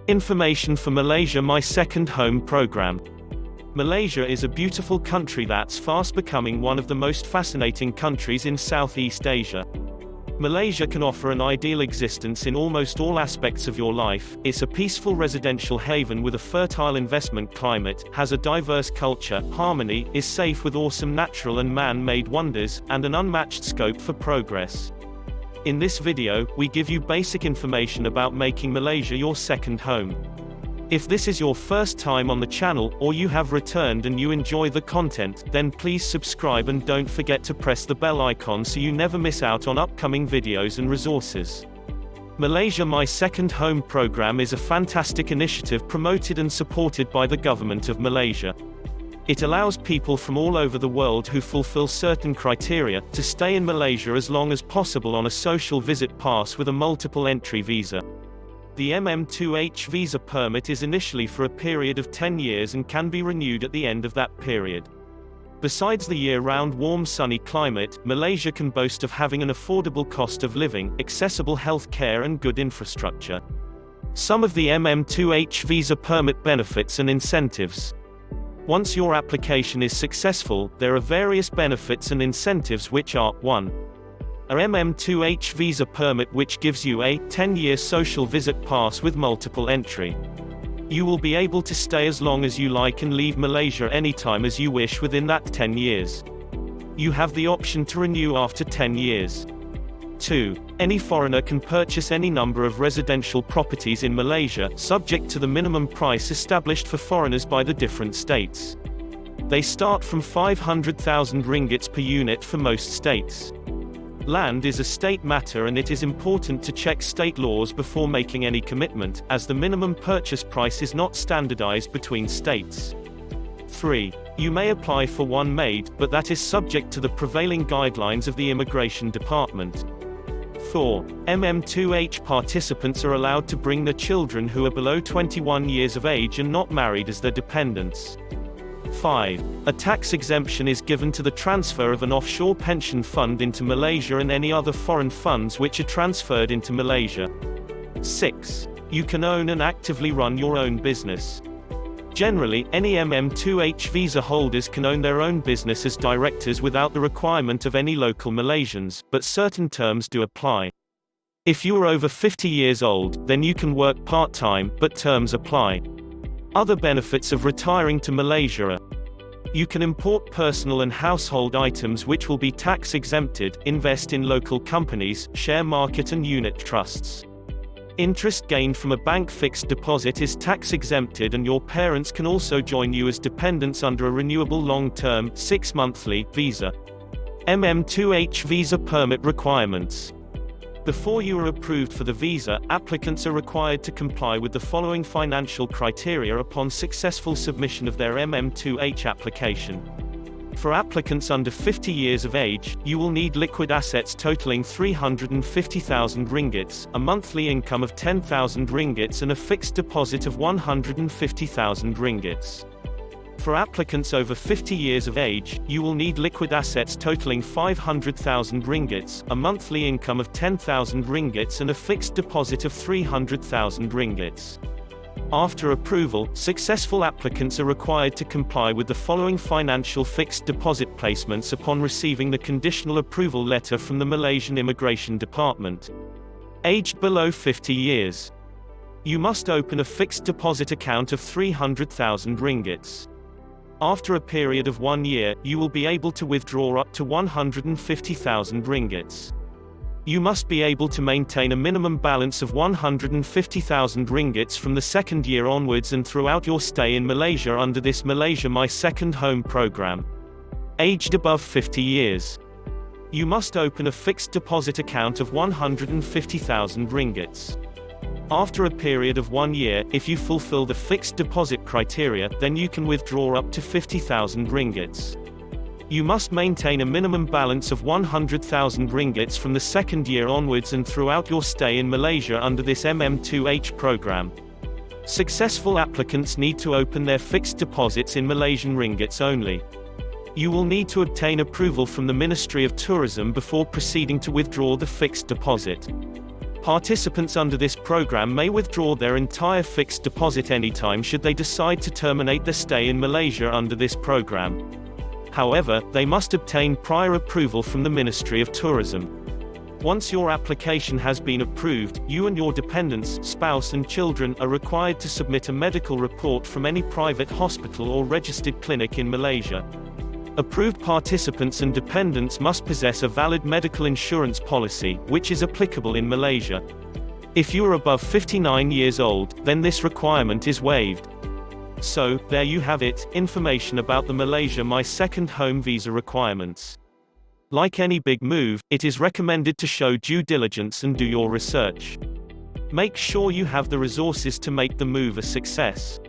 Information for Malaysia My Second Home program. Malaysia is a beautiful country that's fast becoming one of the most fascinating countries in Southeast Asia. Malaysia can offer an ideal existence in almost all aspects of your life. It's a peaceful residential haven with a fertile investment climate, has a diverse culture, harmony, is safe with awesome natural and man-made wonders, and an unmatched scope for progress. In this video, we give you basic information about making Malaysia your second home. If this is your first time on the channel, or you have returned and you enjoy the content, then please subscribe and don't forget to press the bell icon so you never miss out on upcoming videos and resources. Malaysia My Second Home program is a fantastic initiative promoted and supported by the Government of Malaysia. It allows people from all over the world who fulfill certain criteria to stay in Malaysia as long as possible on a social visit pass with a multiple entry visa. The MM2H visa permit is initially for a period of 10 years and can be renewed at the end of that period. Besides the year-round warm sunny climate, Malaysia can boast of having an affordable cost of living, accessible health care and good infrastructure. Some of the MM2H visa permit benefits and incentives. Once your application is successful, there are various benefits and incentives which are: 1. A MM2H visa permit which gives you a 10-year social visit pass with multiple entry. You will be able to stay as long as you like and leave Malaysia anytime as you wish within that 10 years. You have the option to renew after 10 years. 2. Any foreigner can purchase any number of residential properties in Malaysia, subject to the minimum price established for foreigners by the different states. They start from 500,000 ringgits per unit for most states. Land is a state matter and it is important to check state laws before making any commitment, as the minimum purchase price is not standardized between states. 3. You may apply for one maid, but that is subject to the prevailing guidelines of the Immigration Department. 4. MM2H participants are allowed to bring their children who are below 21 years of age and not married as their dependents. 5. A tax exemption is given to the transfer of an offshore pension fund into Malaysia and any other foreign funds which are transferred into Malaysia. 6. You can own and actively run your own business. Generally, any MM2H visa holders can own their own business as directors without the requirement of any local Malaysians, but certain terms do apply. If you are over 50 years old, then you can work part-time, but terms apply. Other benefits of retiring to Malaysia are: you can import personal and household items which will be tax exempted, invest in local companies, share market and unit trusts. Interest gained from a bank fixed deposit is tax exempted and your parents can also join you as dependents under a renewable long-term, 6-monthly, visa. MM2H visa permit requirements. Before you are approved for the visa, applicants are required to comply with the following financial criteria upon successful submission of their MM2H application. For applicants under 50 years of age, you will need liquid assets totaling 350,000 ringgits, a monthly income of 10,000 ringgits and a fixed deposit of 150,000 ringgits. For applicants over 50 years of age, you will need liquid assets totaling 500,000 ringgits, a monthly income of 10,000 ringgits and a fixed deposit of 300,000 ringgits. After approval, successful applicants are required to comply with the following financial fixed deposit placements upon receiving the conditional approval letter from the Malaysian Immigration Department. Aged below 50 years. You must open a fixed deposit account of 300,000 ringgits. After a period of 1 year, you will be able to withdraw up to 150,000 ringgits. You must be able to maintain a minimum balance of 150,000 ringgits from the second year onwards and throughout your stay in Malaysia under this Malaysia My Second Home program. Aged above 50 years. You must open a fixed deposit account of 150,000 ringgits. After a period of 1 year, if you fulfill the fixed deposit criteria, then you can withdraw up to 50,000 ringgits. You must maintain a minimum balance of 100,000 ringgits from the second year onwards and throughout your stay in Malaysia under this MM2H program. Successful applicants need to open their fixed deposits in Malaysian ringgits only. You will need to obtain approval from the Ministry of Tourism before proceeding to withdraw the fixed deposit. Participants under this program may withdraw their entire fixed deposit anytime should they decide to terminate their stay in Malaysia under this program. However, they must obtain prior approval from the Ministry of Tourism. Once your application has been approved, you and your dependents, spouse and children are required to submit a medical report from any private hospital or registered clinic in Malaysia. Approved participants and dependents must possess a valid medical insurance policy, which is applicable in Malaysia. If you are above 59 years old, then this requirement is waived. So, there you have it, information about the Malaysia My Second Home visa requirements. Like any big move, it is recommended to show due diligence and do your research. Make sure you have the resources to make the move a success.